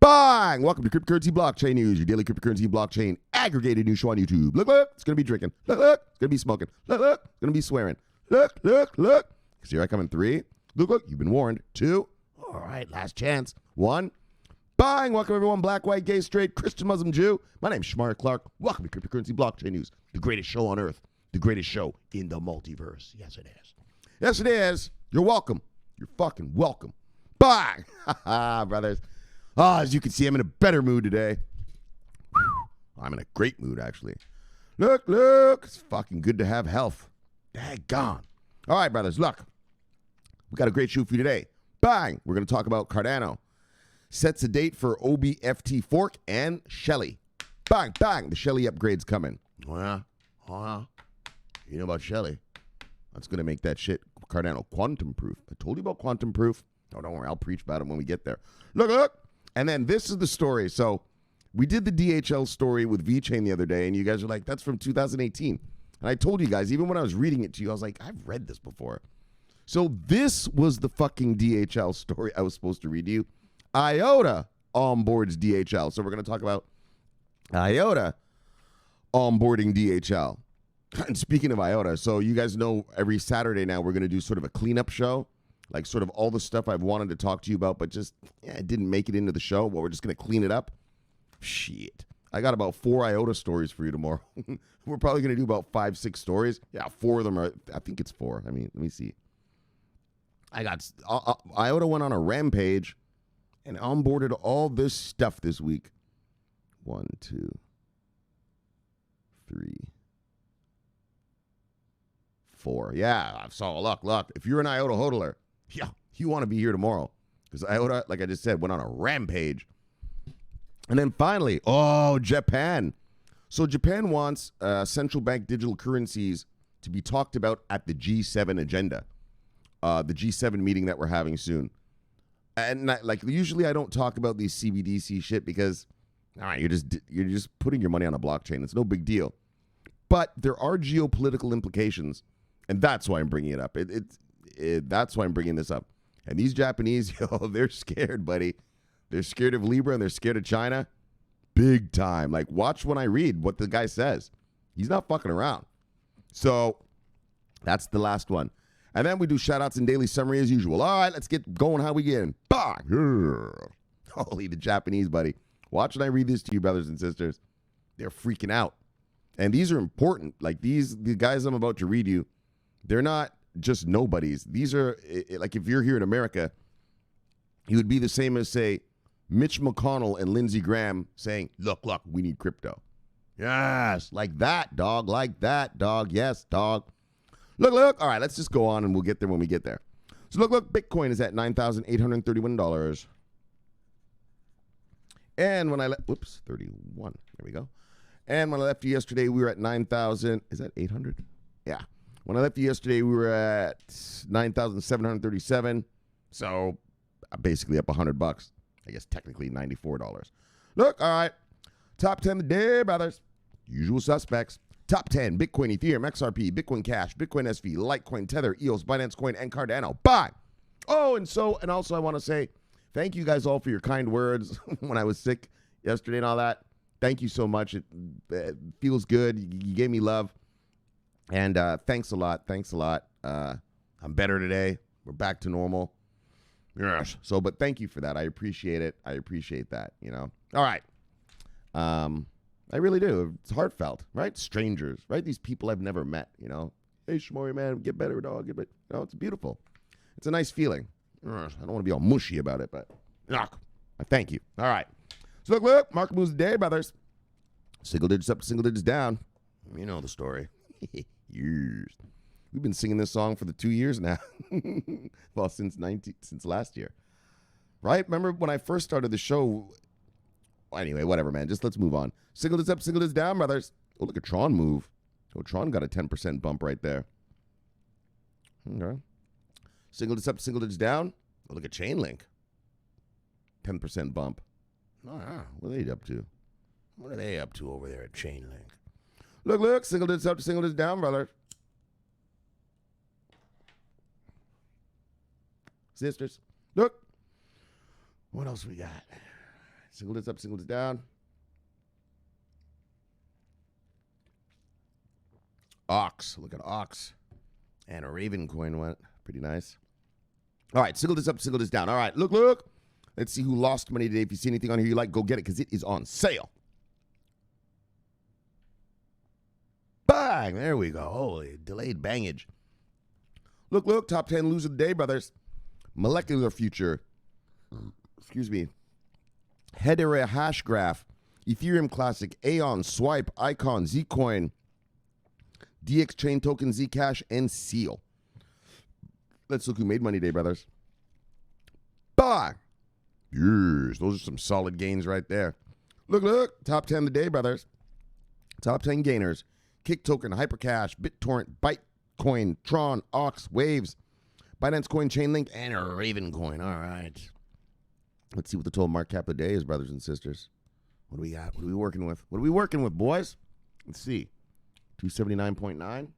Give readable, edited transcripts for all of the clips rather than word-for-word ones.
Bang! Welcome to Cryptocurrency Blockchain News, your daily cryptocurrency blockchain aggregated news show on YouTube. Look, it's going to be drinking. Look, it's going to be smoking. Look, it's going to be swearing. Look. Because here I come in 3. Look, you've been warned. 2. All right, last chance. 1. Bang! Welcome everyone, black, white, gay, straight, Christian, Muslim, Jew. My name's Shomari Clarke. Welcome to Cryptocurrency Blockchain News, the greatest show on earth, the greatest show in the multiverse. Yes, it is. Yes, it is. You're welcome. You're fucking welcome. Bang! Brothers. As you can see, I'm in a better mood today. I'm in a great mood, actually. Look. It's fucking good to have health. Daggone. All right, brothers, look. We got a great show for you today. Bang! We're going to talk about Cardano. Sets a date for OBFT fork and Shelley. Bang! The Shelley upgrade's coming. You know about Shelley. That's going to make that shit Cardano quantum proof. I told you about quantum proof. Oh, don't worry. I'll preach about it when we get there. Look. And then this is the story. So we did the DHL story with VeChain the other day, and you guys are like, that's from 2018. And I told you guys, even when I was reading it to you, I was like, I've read this before. So this was the fucking DHL story I was supposed to read to you. IOTA Onboards DHL. So we're going to talk about IOTA onboarding DHL. And speaking of IOTA, so you guys know every Saturday now we're going to do sort of a cleanup show. Like sort of all the stuff I've wanted to talk to you about, but just, it didn't make it into the show. Well, we're just going to clean it up. Shit. I got about 4 IOTA stories for you tomorrow. We're probably going to do about 5-6 stories. Yeah, 4 of them are, I think it's 4. I mean, let me see. I got, IOTA went on a rampage and onboarded all this stuff this week. 1, 2, 3, 4. Yeah, I saw, look. If you're an IOTA hodler, yeah, you want to be here tomorrow. Because IOTA, like I just said, went on a rampage. And then finally, Japan. So Japan wants central bank digital currencies to be talked about at the G7 agenda. The G7 meeting that we're having soon. And usually I don't talk about these CBDC shit because you're just putting your money on a blockchain. It's no big deal. But there are geopolitical implications, and that's why I'm bringing it up. That's why I'm bringing this up. And these Japanese, they're scared, buddy. They're scared of Libra and they're scared of China. Big time. Like, watch when I read what the guy says. He's not fucking around. So that's the last one. And then we do shout-outs and daily summary as usual. All right, let's get going. How we getting? Holy, the Japanese, buddy. Watch when I read this to you, brothers and sisters. They're freaking out. And these are important. Like, the guys I'm about to read you, they're not just nobodies. These are, like, if you're here in America, you would be the same as, say, Mitch McConnell and Lindsey Graham saying, look, we need crypto. Yes, like that, dog. Yes, dog. Look. All right, let's just go on and we'll get there when we get there. So look, Bitcoin is at $9,831. And when I 31. There we go. And when I left you yesterday, we were at 9,000. Is that 800? Yeah. When I left you yesterday, we were at 9,737. So basically up $100. I guess technically $94. Look, all right. Top 10 of the day, brothers. Usual suspects. Top 10, Bitcoin, Ethereum, XRP, Bitcoin Cash, Bitcoin SV, Litecoin, Tether, EOS, Binance Coin, and Cardano. Bye. And also I want to say thank you guys all for your kind words when I was sick yesterday and all that. Thank you so much. It feels good. You gave me love. And thanks a lot. I'm better today. We're back to normal. Yes. So, but thank you for that. I appreciate it. I appreciate that, All right. I really do. It's heartfelt, right? Strangers, right? These people I've never met, Hey, Shomari, man, get better, dog. Get better. It's beautiful. It's a nice feeling. I don't want to be all mushy about it, but I thank you. All right. So look, market moves the day, brothers. Single digits up, single digits down. You know the story. Years. We've been singing this song for the 2 years now. Well, since last year. Right? Remember when I first started the show? Anyway, whatever, man. Just let's move on. Single digits up, single digits down, brothers. Oh, look at Tron move. Oh, Tron got a 10% bump right there. Okay. Single digits up, single digits down. Oh, look at Chainlink. 10% bump. Oh, yeah. What are they up to? What are they up to over there at Chainlink? Look. Single digits up, single digits down, brother. Sisters. Look. What else we got? Single this up, single this down. Ox. Look at Ox. And a Raven coin went. Pretty nice. All right, single this up, single this down. All right, look. Let's see who lost money today. If you see anything on here you like, go get it because it is on sale. Bang! There we go. Holy, delayed bangage. Look, top 10 loser of the day, brothers. Molecular Future. Excuse me. Hedera Hash Graph. Ethereum Classic. Aeon, Swipe, Icon, Zcoin, DX Chain Token, Zcash, and Seal. Let's look who made money today, brothers. Bang! Yes, those are some solid gains right there. Look. Top 10 today, brothers. Top 10 gainers. Kick Token, Hypercash, BitTorrent, Bytecoin, Tron, Ox, Waves, Binance Coin, Chainlink, and a Raven coin. All right. Let's see what the total market cap of the day is, brothers and sisters. What do we got? What are we working with? What are we working with, boys? Let's see. 279.9.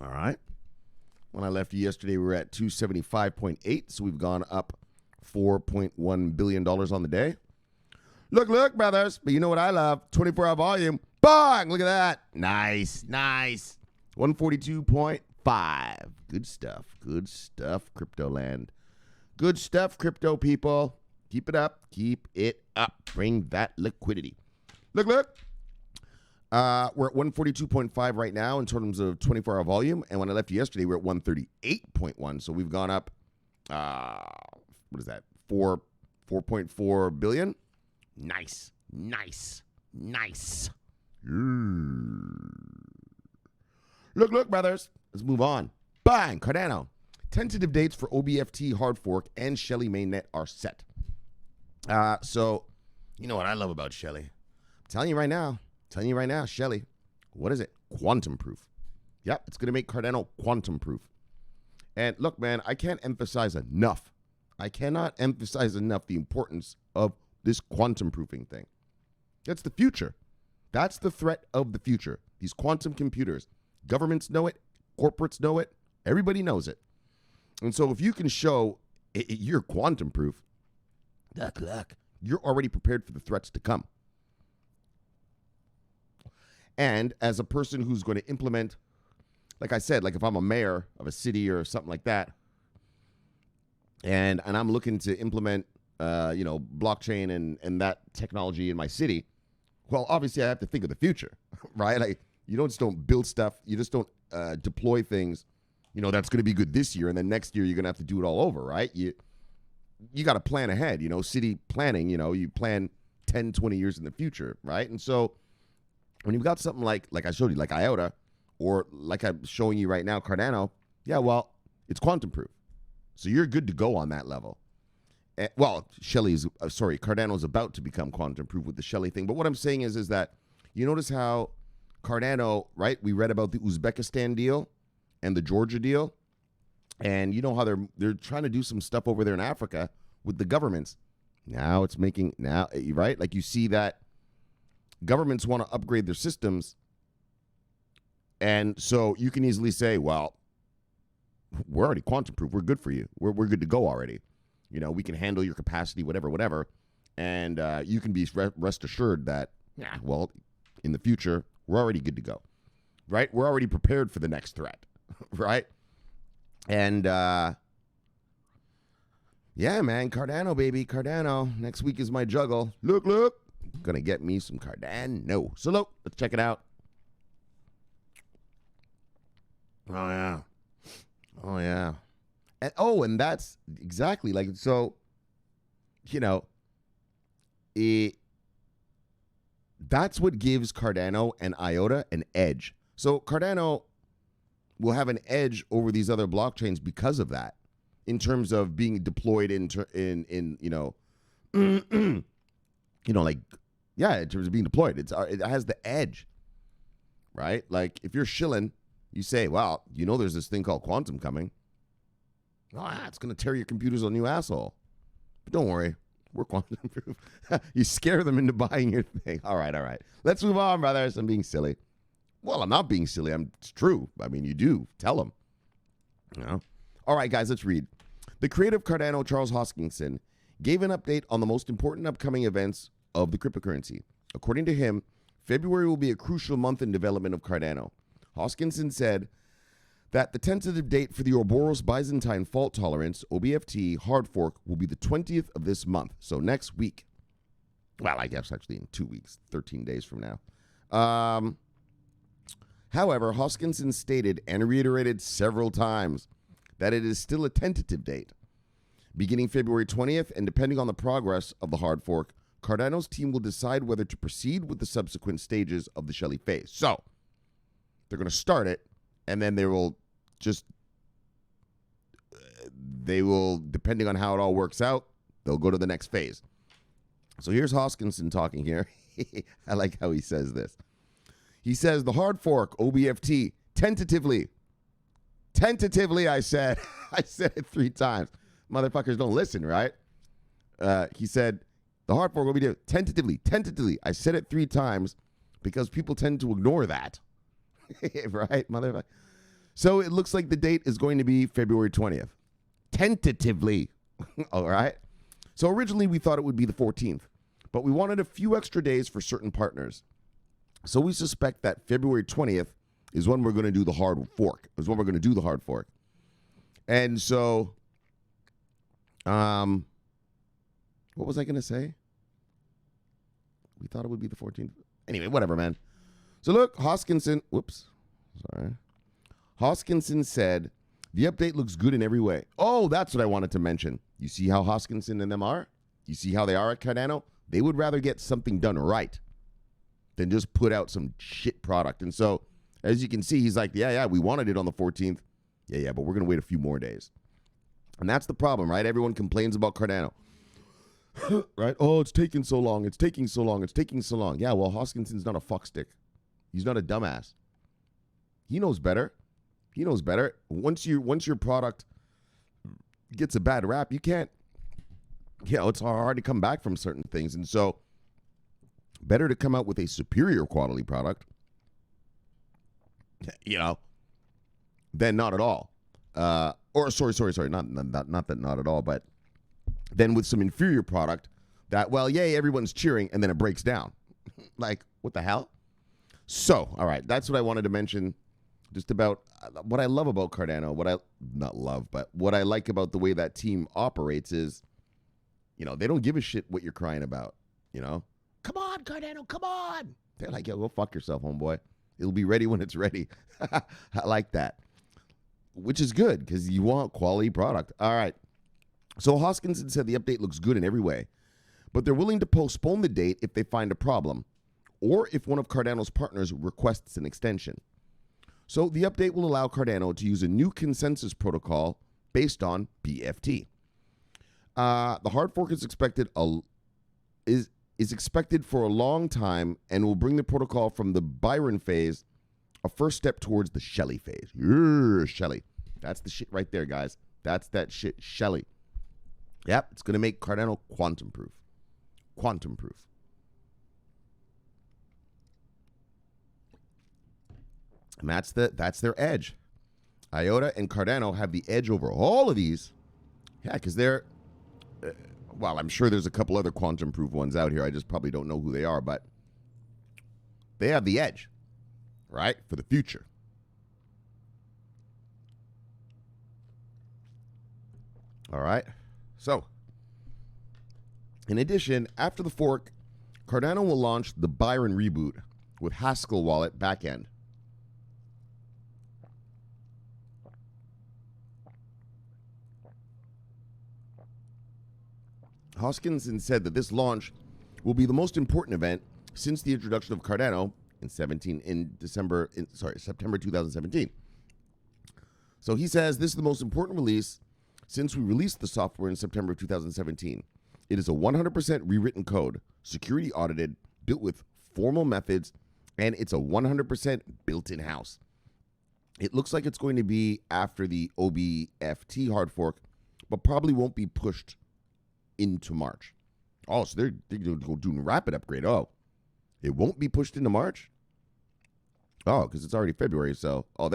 All right. When I left you yesterday, we were at 275.8, so we've gone up $4.1 billion on the day. Look, brothers. But you know what I love? 24-hour volume. Bang! Look at that. Nice. 142.5. Good stuff, crypto land. Good stuff, crypto people. Keep it up. Bring that liquidity. Look. We're at 142.5 right now in terms of 24-hour volume. And when I left you yesterday, we were at 138.1. So we've gone up, what is that, 4.4 billion? Nice. Look, brothers. Let's move on. Bang, Cardano. Tentative dates for OBFT hard fork and Shelley mainnet are set. So, you know what I love about Shelley? I'm telling you right now, Shelley, what is it? Quantum proof. Yep, it's going to make Cardano quantum proof. And look, man, I cannot emphasize enough the importance of this quantum proofing thing. That's the future. That's the threat of the future. These quantum computers. Governments know it. Corporates know it. Everybody knows it. And so if you can show you're quantum proof, look, you're already prepared for the threats to come. And as a person who's going to implement, like I said, like if I'm a mayor of a city or something like that, and I'm looking to implement, blockchain and that technology in my city, well, obviously I have to think of the future, right? Like you just don't build stuff. You just don't deploy things, that's going to be good this year. And then next year you're going to have to do it all over, right? You got to plan ahead, city planning, you plan 10, 20 years in the future, right? And so when you've got something like I showed you, like IOTA, or like I'm showing you right now, Cardano, yeah, well, it's quantum proof. So you're good to go on that level. Cardano is about to become quantum proof with the Shelley thing. But what I'm saying is that you notice how Cardano, right? We read about the Uzbekistan deal and the Georgia deal. And you know how they're trying to do some stuff over there in Africa with the governments. Now it's making, right? Like you see that governments want to upgrade their systems. And so you can easily say, well, we're already quantum proof. We're good for you. We're good to go already. We can handle your capacity, whatever. And you can be rest assured that, in the future, we're already good to go, right? We're already prepared for the next threat, right? And, yeah, man, Cardano, baby, Cardano. Next week is my juggle. Look. Gonna get me some Cardano. So, look, let's check it out. Oh, yeah. And that's exactly like, so, that's what gives Cardano and IOTA an edge. So Cardano will have an edge over these other blockchains because of that, in terms of being deployed in terms of being deployed. It has the edge, right? Like if you're shilling, you say, well, there's this thing called quantum coming. It's going to tear your computers a new asshole. But don't worry. We're quantum proof. You scare them into buying your thing. All right. Let's move on, brothers. I'm being silly. Well, I'm not being silly. It's true. I mean, you do. Tell them. All right, guys, let's read. The creator of Cardano, Charles Hoskinson, gave an update on the most important upcoming events of the cryptocurrency. According to him, February will be a crucial month in development of Cardano. Hoskinson said that the tentative date for the Ouroboros Byzantine fault tolerance, OBFT, hard fork will be the 20th of this month, so next week. Well, I guess actually in 2 weeks, 13 days from now. However, Hoskinson stated and reiterated several times that it is still a tentative date. Beginning February 20th, and depending on the progress of the hard fork, Cardano's team will decide whether to proceed with the subsequent stages of the Shelley phase. So, they're going to start it, and then they will, depending on how it all works out, they'll go to the next phase. So here's Hoskinson talking here. I like how he says this. He says, the hard fork, OBFT, tentatively, I said it 3 times. Motherfuckers don't listen, right? He said, the hard fork will be tentatively. I said it 3 times because people tend to ignore that. Right, motherfucker? So it looks like the date is going to be February 20th. Tentatively. All right? So originally we thought it would be the 14th, but we wanted a few extra days for certain partners. So we suspect that February 20th is when we're going to do the hard fork. And so, what was I going to say? We thought it would be the 14th. Anyway, whatever, man. So look, Hoskinson said, the update looks good in every way. Oh, that's what I wanted to mention. You see how Hoskinson and them are? You see how they are at Cardano? They would rather get something done right than just put out some shit product. And so, as you can see, he's like, yeah, we wanted it on the 14th. Yeah, but we're going to wait a few more days. And that's the problem, right? Everyone complains about Cardano. Right? Oh, it's taking so long. Yeah, well, Hoskinson's not a fuckstick. He's not a dumbass. He knows better. Once your product gets a bad rap, you can't, it's hard to come back from certain things. And so, better to come out with a superior quality product, than not at all. Sorry. Not at all, but then with some inferior product that, well, yay, everyone's cheering, and then it breaks down. Like, what the hell? So, all right, that's what I wanted to mention just about what I love about Cardano. What I like about the way that team operates is, they don't give a shit what you're crying about, Come on, Cardano, come on. They're like, yo, go fuck yourself, homeboy. It'll be ready when it's ready. I like that, which is good because you want quality product. All right. So Hoskinson said the update looks good in every way, but they're willing to postpone the date if they find a problem or if one of Cardano's partners requests an extension. So the update will allow Cardano to use a new consensus protocol based on BFT. The hard fork is expected for a long time and will bring the protocol from the Byron phase, a first step towards the Shelley phase. Shelley. That's the shit right there, guys. That's that shit, Shelley. Yep, it's going to make Cardano quantum proof. And that's their edge. IOTA and Cardano have the edge over all of these. Yeah, because they're... well, I'm sure there's a couple other quantum-proof ones out here. I just probably don't know who they are, but they have the edge, right, for the future. All right. So, in addition, after the fork, Cardano will launch the Byron reboot with Haskell wallet backend. Hoskinson said that this launch will be the most important event since the introduction of Cardano in September 2017. So he says this is the most important release since we released the software in September of 2017. It is a 100% rewritten code, security audited, built with formal methods, and it's a 100% built in-house. It looks like it's going to be after the OBFT hard fork, but probably won't be pushed into March. Oh, so they're doing a rapid upgrade. Oh, it won't be pushed into March? Oh, because it's already February, so... Oh,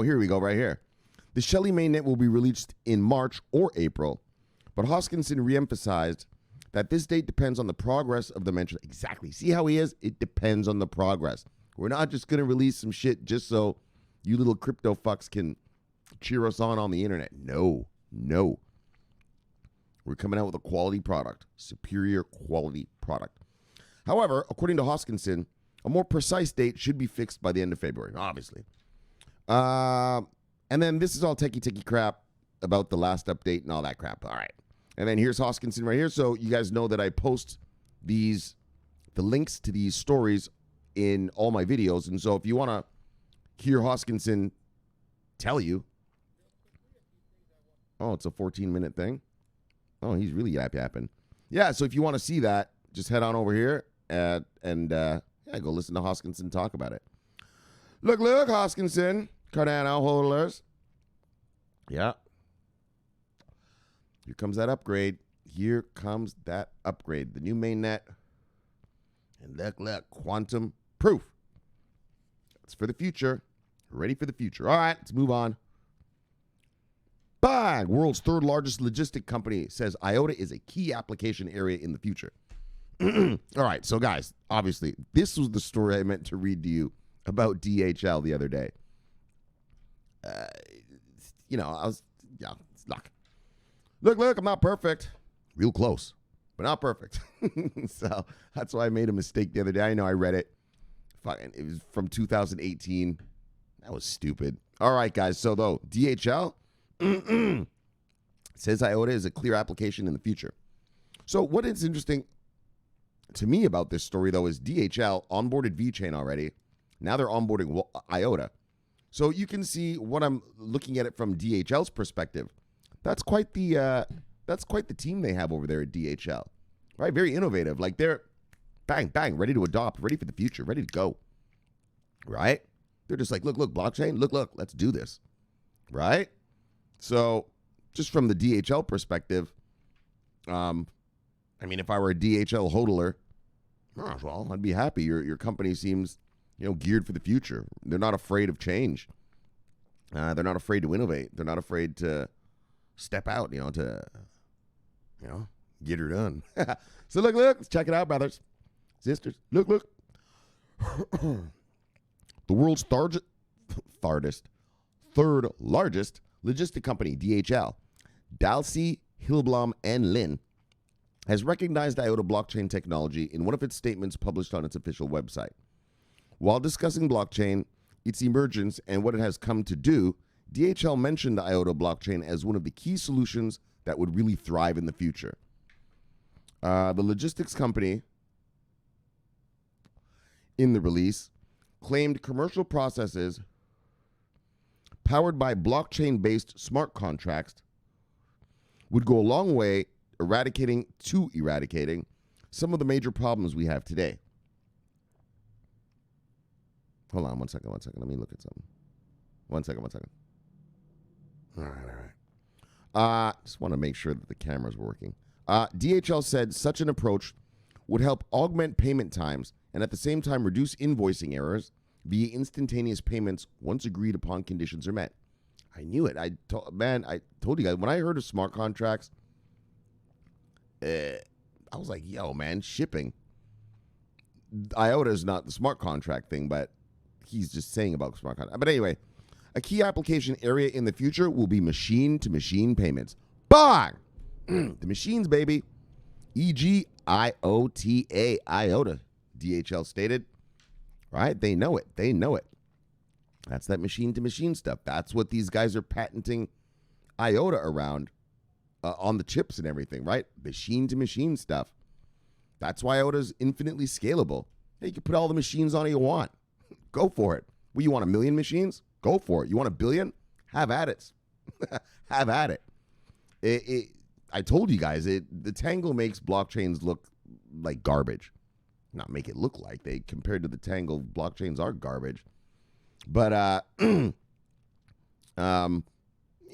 here we go, right here. The Shelley mainnet will be released in March or April, But Hoskinson reemphasized that this date depends on the progress of the mentioned. Exactly. See how he is? It depends on the progress. We're not just going to release some shit just so you little crypto fucks can cheer us on the internet. No. We're coming out with a quality product, superior quality product. However, according to Hoskinson, a more precise date should be fixed by the end of February, obviously. And then this is all techie crap about the last update and all that crap. All right. And then here's Hoskinson right here. So you guys know that I post the links to these stories in all my videos. And so if you want to hear Hoskinson tell you, oh, it's a 14-minute thing. Oh, he's really yapping. Yeah, so if you want to see that, just head on over here and go listen to Hoskinson talk about it. Look, Hoskinson, Cardano holders. Yeah. Here comes that upgrade. The new mainnet. And look, quantum proof. It's for the future. Ready for the future. All right, let's move on. Bang! World's third largest logistic company says IOTA is a key application area in the future. All right, so guys, obviously, this was the story I meant to read to you about DHL the other day. Look, I'm not perfect. Real close, but not perfect. So that's why I made a mistake the other day. I know I read it. It was from 2018. That was stupid. All right, guys. So, though, DHL says IOTA is a clear application in the future. So what is interesting to me about this story, though, is DHL onboarded VeChain already. Now they're onboarding IOTA. So you can see what I'm looking at it from DHL's perspective. That's quite the team they have over there at DHL, right? Very innovative. Like they're bang, ready to adopt, ready for the future, ready to go, right? They're just like, look, blockchain, look, let's do this, right? So just from the DHL perspective, if I were a DHL hodler, well, I'd be happy. Your company seems, geared for the future. They're not afraid of change. They're not afraid to innovate. They're not afraid to step out, to get her done. So look, let's check it out, brothers, sisters. Look. The world's third largest logistic company, DHL, Dalsey, Hillblom, and Lynn, has recognized IOTA blockchain technology in one of its statements published on its official website. While discussing blockchain, its emergence, and what it has come to do, DHL mentioned the IOTA blockchain as one of the key solutions that would really thrive in the future. The logistics company in the release claimed commercial processes powered by blockchain-based smart contracts would go a long way eradicating some of the major problems we have today. Hold on one second. Let me look at something. One second. All right. Just want to make sure that the camera's working. DHL said such an approach would help augment payment times and at the same time reduce invoicing errors via instantaneous payments once agreed upon conditions are met. I knew it. I told you guys, when I heard of smart contracts, I was like, yo, man, shipping. IOTA is not the smart contract thing, but he's just saying about smart contract. But anyway, a key application area in the future will be machine-to-machine payments. Bang! The machines, baby. E.g. IOTA, IOTA, DHL stated. Right? They know it. That's that machine-to-machine stuff. That's what these guys are patenting IOTA around on the chips and everything, right? Machine-to-machine stuff. That's why IOTA is infinitely scalable. Hey, you can put all the machines on it you want. Go for it. Well, you want 1 million machines? Go for it. You want 1 billion? Have at it. Have at it. I told you guys, the Tangle makes blockchains look like garbage. Not make it look like they, compared to the Tangle, blockchains are garbage. But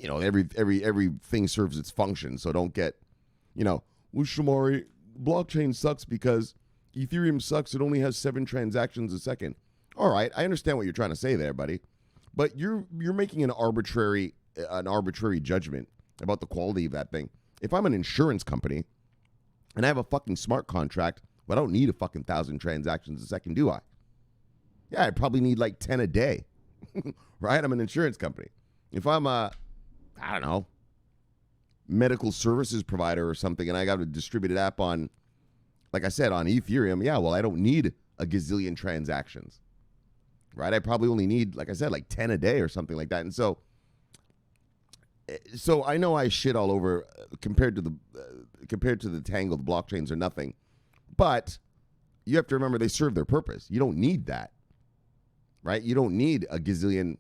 everything serves its function. So don't get, well, Shomari, blockchain sucks because Ethereum sucks. It only has 7 transactions a second. All right, I understand what you're trying to say there, buddy. But you're making an arbitrary judgment about the quality of that thing. if I'm an insurance company and I have a fucking smart contract, well, I don't need a fucking 1,000 transactions a second, do I? Yeah, I probably need like 10 a day, right? I'm an insurance company. If I'm a, I don't know, medical services provider or something, and I got a distributed app on, like I said, on Ethereum, yeah, well, I don't need a gazillion transactions, right? I probably only need, like I said, like 10 a day or something like that. And so I know I shit all over compared to the tangle, the blockchains are nothing, but you have to remember they serve their purpose. You don't need that, right? You don't need a gazillion.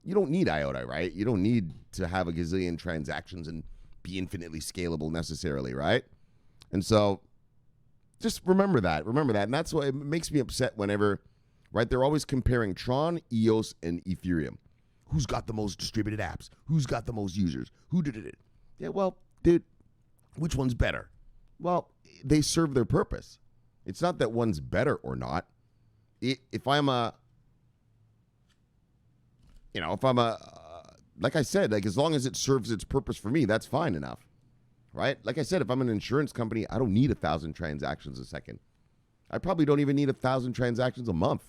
You don't need IOTA, right? You don't need to have a gazillion transactions and be infinitely scalable necessarily, right? And so just remember that. And that's why it makes me upset whenever, right? They're always comparing Tron, EOS, and Ethereum. Who's got the most distributed apps? Who's got the most users? Who did it? Yeah, well, dude, which one's better? Well, they serve their purpose. It's not that one's better or not. If I'm a, like I said, like as long as it serves its purpose for me, that's fine enough, right? Like I said, if I'm an insurance company, I don't need 1,000 transactions a second. I probably don't even need 1,000 transactions a month,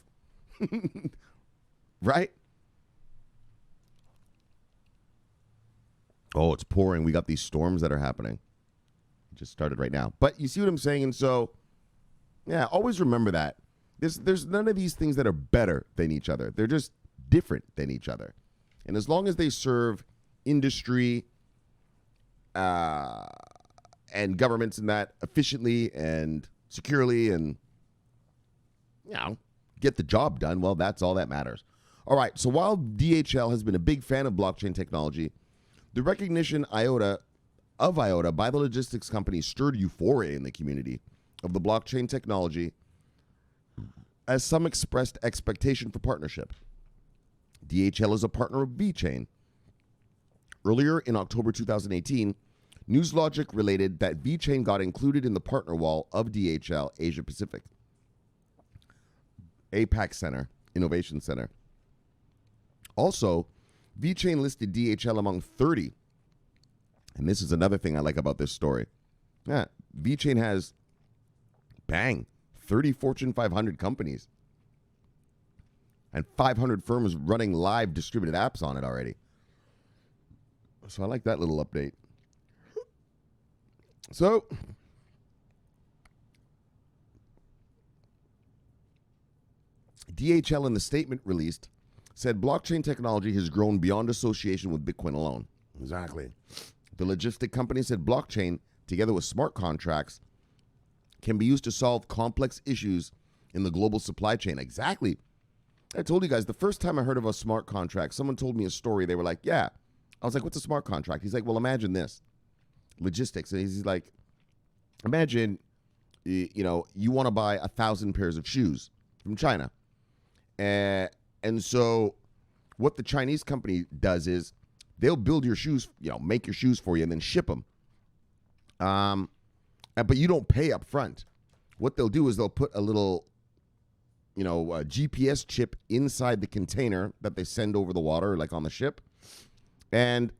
right? Oh, it's pouring. We got these storms that are happening. It just started right now. But you see what I'm saying? And so, yeah, always remember that. There's none of these things that are better than each other. They're just different than each other. And as long as they serve industry and governments in that efficiently and securely and, get the job done, well, that's all that matters. All right, so while DHL has been a big fan of blockchain technology, the recognition of IOTA by the logistics company stirred euphoria in the community of the blockchain technology as some expressed expectation for partnership. DHL is a partner of VeChain. Earlier in October 2018, NewsLogic related that VeChain got included in the partner wall of DHL Asia Pacific. APAC Center, Innovation Center. Also, VeChain listed DHL among 30. And this is another thing I like about this story. Yeah, VeChain has, 30 Fortune 500 companies. And 500 firms running live distributed apps on it already. So I like that little update. So, DHL in the statement released said blockchain technology has grown beyond association with Bitcoin alone. Exactly. The logistic company said blockchain, together with smart contracts, can be used to solve complex issues in the global supply chain. Exactly. I told you guys, the first time I heard of a smart contract, someone told me a story. They were like, yeah. I was like, what's a smart contract? He's like, well, imagine this. Logistics. And he's like, imagine, you want to buy 1,000 pairs of shoes from China. And so what the Chinese company does is they'll build your shoes, make your shoes for you and then ship them. But you don't pay up front. What they'll do is they'll put a little, a GPS chip inside the container that they send over the water, like on the ship. And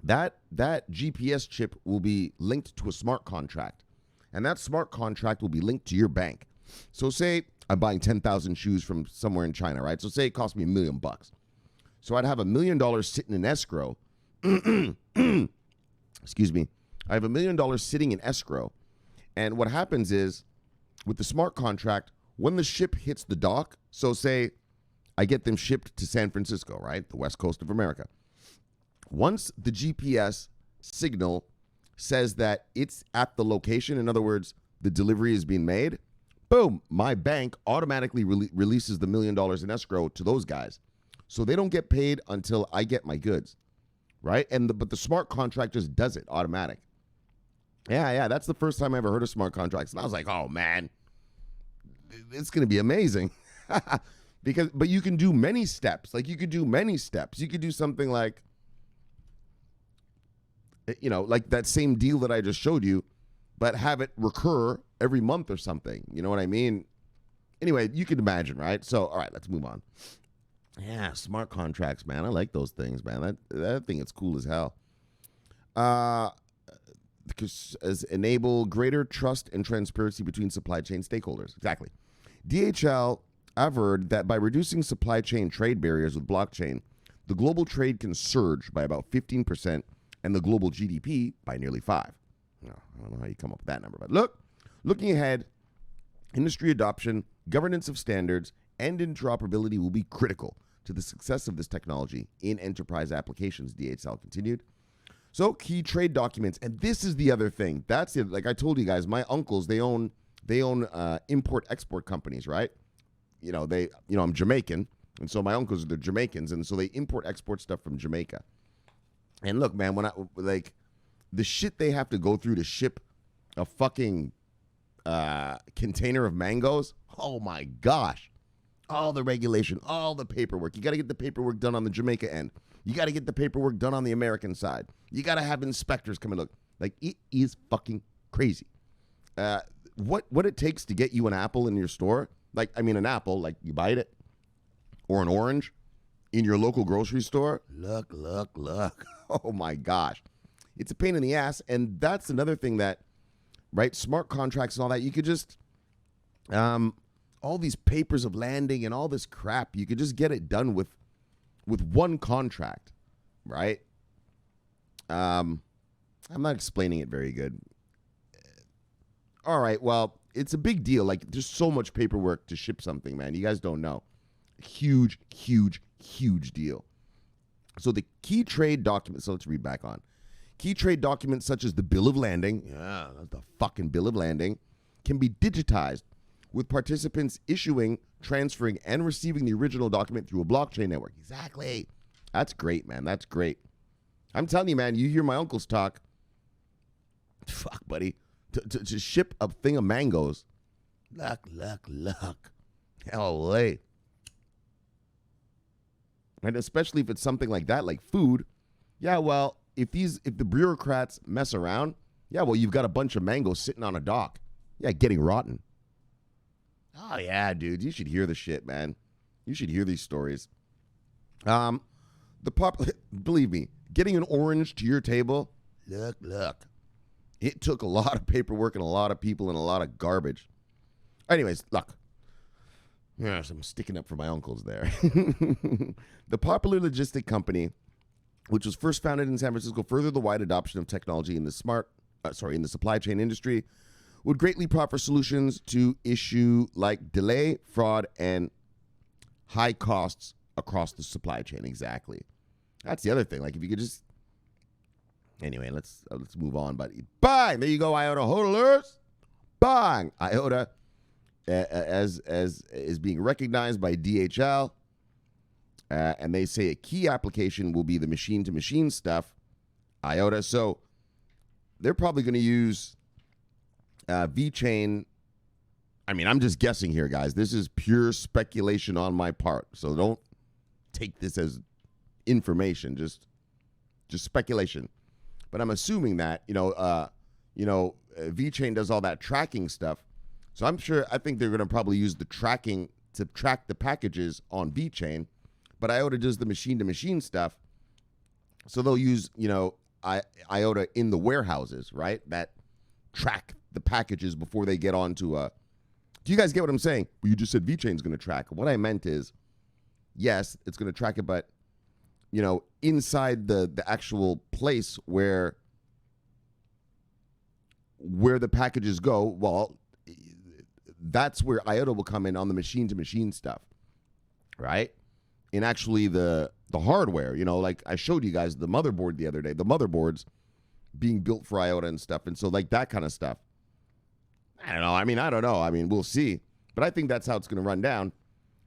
that GPS chip will be linked to a smart contract. And that smart contract will be linked to your bank. So say I'm buying 10,000 shoes from somewhere in China, right? So say it cost me $1 million. So I'd have $1 million sitting in escrow. Excuse me. I have $1 million sitting in escrow. And what happens is with the smart contract, when the ship hits the dock, so say I get them shipped to San Francisco, right? The west coast of America. Once the GPS signal says that it's at the location, in other words, the delivery is being made, boom, my bank automatically releases the $1 million in escrow to those guys. So they don't get paid until I get my goods, right? But the smart contract just does it automatic. Yeah, that's the first time I ever heard of smart contracts. And I was like, oh, man, it's going to be amazing. But you can do many steps. You could do something like, like that same deal that I just showed you, but have it recur every month or something. You know what I mean? Anyway, you can imagine, right? So, all right, let's move on. Yeah, smart contracts, man. I like those things, man. That thing is cool as hell. as enable greater trust and transparency between supply chain stakeholders. Exactly. DHL averred that by reducing supply chain trade barriers with blockchain, the global trade can surge by about 15% and the global GDP by nearly 5%. No, I don't know how you come up with that number, but looking ahead, industry adoption, governance of standards, and interoperability will be critical to the success of this technology in enterprise applications, DHL continued. So key trade documents, and this is the other thing. That's it. Like I told you guys, my uncles, they own import-export companies, right? I'm Jamaican, and so my uncles, they're Jamaicans, and so they import-export stuff from Jamaica. And look, man, when the shit they have to go through to ship a fucking container of mangoes, oh my gosh. All the regulation, all the paperwork. You got to get the paperwork done on the Jamaica end. You got to get the paperwork done on the American side. You got to have inspectors come and look. Like, it is fucking crazy. What it takes to get you an apple in your store, an apple, like you bite it, or an orange in your local grocery store. Look. Oh my gosh. It's a pain in the ass. And that's another thing that, right, smart contracts and all that, you could just, all these papers of landing and all this crap, you could just get it done with one contract, right? I'm not explaining it very good. All right, well, it's a big deal. Like, there's so much paperwork to ship something, man. You guys don't know. Huge deal. So the key trade documents, so let's read back on. Key trade documents such as the bill of landing, yeah, that's the fucking bill of landing, can be digitized with participants issuing, transferring, and receiving the original document through a blockchain network. Exactly. That's great, man. That's great. I'm telling you, man, you hear my uncles talk. Fuck, buddy. To ship a thing of mangoes. Luck. Hell, and especially if it's something like that, like food. Yeah, well, if the bureaucrats mess around, yeah, well, you've got a bunch of mangoes sitting on a dock. Yeah, getting rotten. Oh, yeah, dude. You should hear the shit, man. You should hear these stories. Believe me, getting an orange to your table, look. It took a lot of paperwork and a lot of people and a lot of garbage. Anyways, look. Yes, I'm sticking up for my uncles there. The popular logistic company, which was first founded in San Francisco, furthered the wide adoption of technology in the supply chain industry, would greatly proffer solutions to issue like delay, fraud, and high costs across the supply chain. Exactly. That's the other thing. Like, if you could just... Anyway, let's move on, buddy. Bang! There you go, IOTA hodlers. Bang! IOTA, as is being recognized by DHL, and they say a key application will be the machine-to-machine stuff, IOTA. So they're probably going to use... VeChain, I'm just guessing here, guys. This is pure speculation on my part, so don't take this as information, just speculation. But I'm assuming that, VeChain does all that tracking stuff, so I think they're going to probably use the tracking to track the packages on VeChain, but IOTA does the machine-to-machine stuff, so they'll use, IOTA in the warehouses, right, that track the packages before they get onto do you guys get what I'm saying? Well, you just said VeChain's going to track. What I meant is, yes, it's going to track it, but, inside the actual place where the packages go, well, that's where IOTA will come in on the machine-to-machine stuff, right? In actually the hardware, like I showed you guys the motherboard the other day, the motherboards being built for IOTA and stuff, and so like that kind of stuff. I don't know. We'll see. But I think that's how it's going to run down,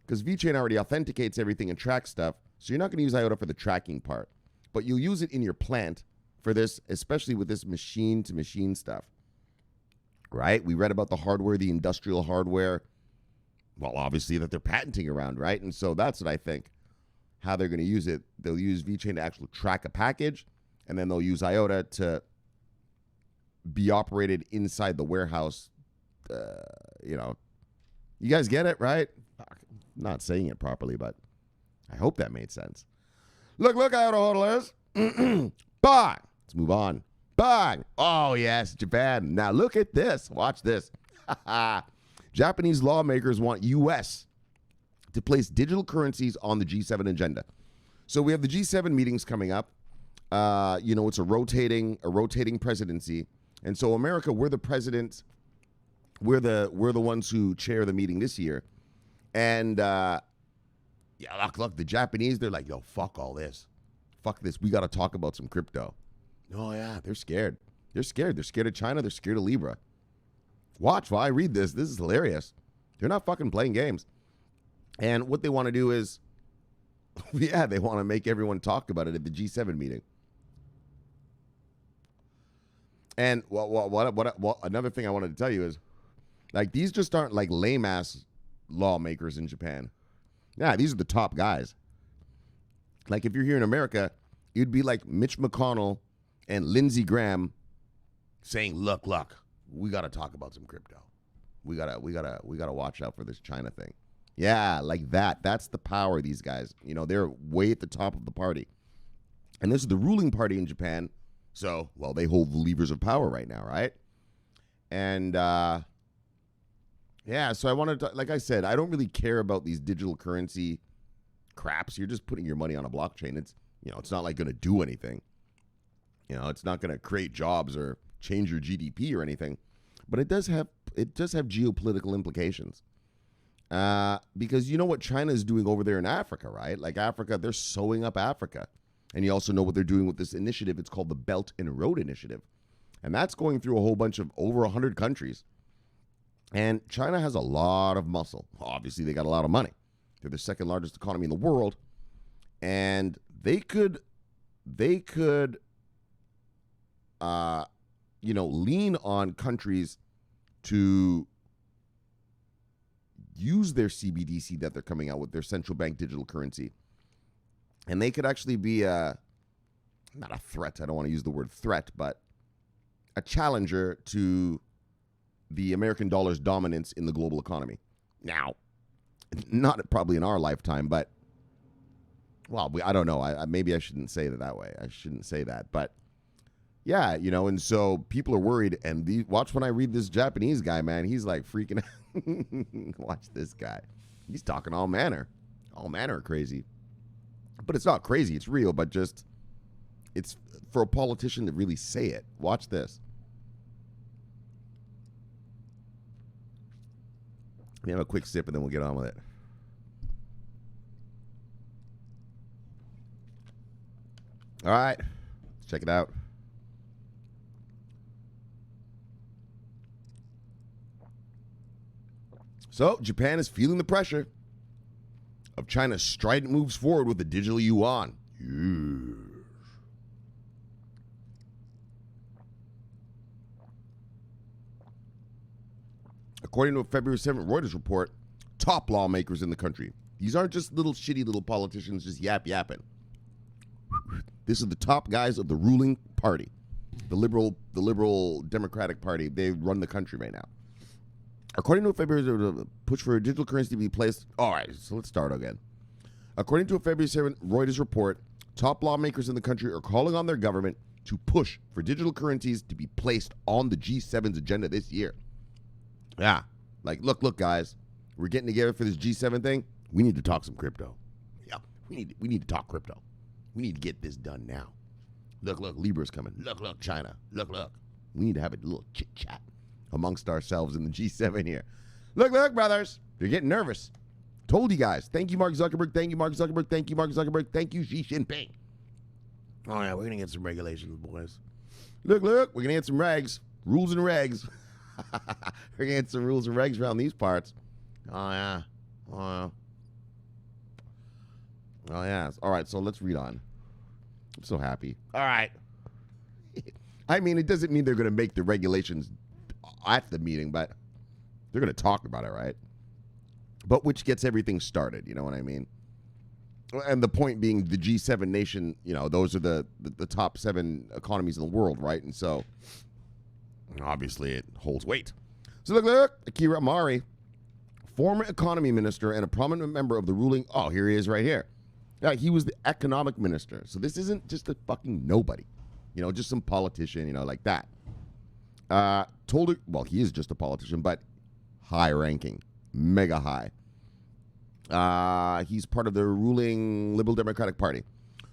because VeChain already authenticates everything and tracks stuff, so you're not going to use IOTA for the tracking part. But you'll use it in your plant for this, especially with this machine-to-machine stuff, right? We read about the hardware, the industrial hardware, well, obviously, that they're patenting around, right? And so that's what I think, how they're going to use it. They'll use VeChain to actually track a package, and then they'll use IOTA to be operated inside the warehouse. You guys get it, right? I'm not saying it properly, but I hope that made sense. Look, IOTA hodlers. Bye. Let's move on. Bang! Oh, yes, Japan. Now look at this. Watch this. Japanese lawmakers want U.S. to place digital currencies on the G7 agenda. So we have the G7 meetings coming up. It's a rotating presidency. And so America, we're the president. We're the ones who chair the meeting this year. And look, the Japanese, they're like, yo, fuck all this. Fuck this. We got to talk about some crypto. Oh, yeah, they're scared. They're scared. They're scared of China. They're scared of Libra. Watch while I read this. This is hilarious. They're not fucking playing games. And what they want to do is, they want to make everyone talk about it at the G7 meeting. And what another thing I wanted to tell you is, like, these just aren't like lame-ass lawmakers in Japan. Yeah, these are the top guys. Like, if you're here in America, you'd be like Mitch McConnell and Lindsey Graham saying, look, we got to talk about some crypto. We gotta watch out for this China thing. Yeah, like that. That's the power of these guys. They're way at the top of the party. And this is the ruling party in Japan. So, they hold the levers of power right now, right? And, so I wanted to, like I said, I don't really care about these digital currency craps. You're just putting your money on a blockchain. It's not like going to do anything. It's not going to create jobs or change your GDP or anything. But it does have geopolitical implications. Because you know what China is doing over there in Africa, right? Like Africa, they're sewing up Africa. And you also know what they're doing with this initiative. It's called the Belt and Road Initiative. And that's going through a whole bunch of over 100 countries. And China has a lot of muscle. Obviously, they got a lot of money. They're the second largest economy in the world. And they could lean on countries to use their CBDC that they're coming out with, their central bank digital currency. And they could actually be not a threat. I don't want to use the word threat, but a challenger to the American dollar's dominance in the global economy. Now, not probably in our lifetime, but, I don't know. Maybe I shouldn't say it that way. I shouldn't say that. But, yeah, and so people are worried. And watch when I read this Japanese guy, man. He's like freaking out. Watch this guy. He's talking all manner of crazy. But it's not crazy. It's real, but just it's for a politician to really say it. Watch this. Let me have a quick sip and then we'll get on with it. All right. Let's check it out. So, Japan is feeling the pressure of China's strident moves forward with the digital yuan. Yes. According to a February 7th Reuters report, top lawmakers in the country. These aren't just shitty little politicians just yapping. This is the top guys of the ruling party, the liberal Democratic Party. They run the country right now. According to a February push for a digital currency to be placed. All right, so let's start again. According to a February 7th Reuters report, top lawmakers in the country are calling on their government to push for digital currencies to be placed on the G7's agenda this year. Yeah, like look, guys, we're getting together for this G7 thing. We need to talk some crypto. Yeah, we need to talk crypto. We need to get this done now. Look, Libra's coming. Look, China. Look. We need to have a little chit chat amongst ourselves in the G7 here. Look, brothers. They're getting nervous. Told you guys. Thank you, Mark Zuckerberg. Thank you, Mark Zuckerberg. Thank you, Mark Zuckerberg. Thank you, Xi Jinping. Oh, yeah, we're going to get some regulations, boys. Look. We're going to get some regs. Rules and regs. We're going to get some rules and regs around these parts. Oh, yeah. Oh, yeah. All right, so let's read on. I'm so happy. All right. I mean, it doesn't mean they're going to make the regulations at the meeting, but they're going to talk about it, right? But which gets everything started, you know what I mean? And the point being the G7 nation, those are the top 7 economies in the world, right? And so, obviously, it holds weight. So look, Akira Amari, former economy minister and a prominent member of the ruling, here he is right here. Yeah, he was the economic minister. So this isn't just a fucking nobody. just some politician, like that. Told her, well, he is just a politician, but high ranking, mega high. He's part of the ruling Liberal Democratic Party.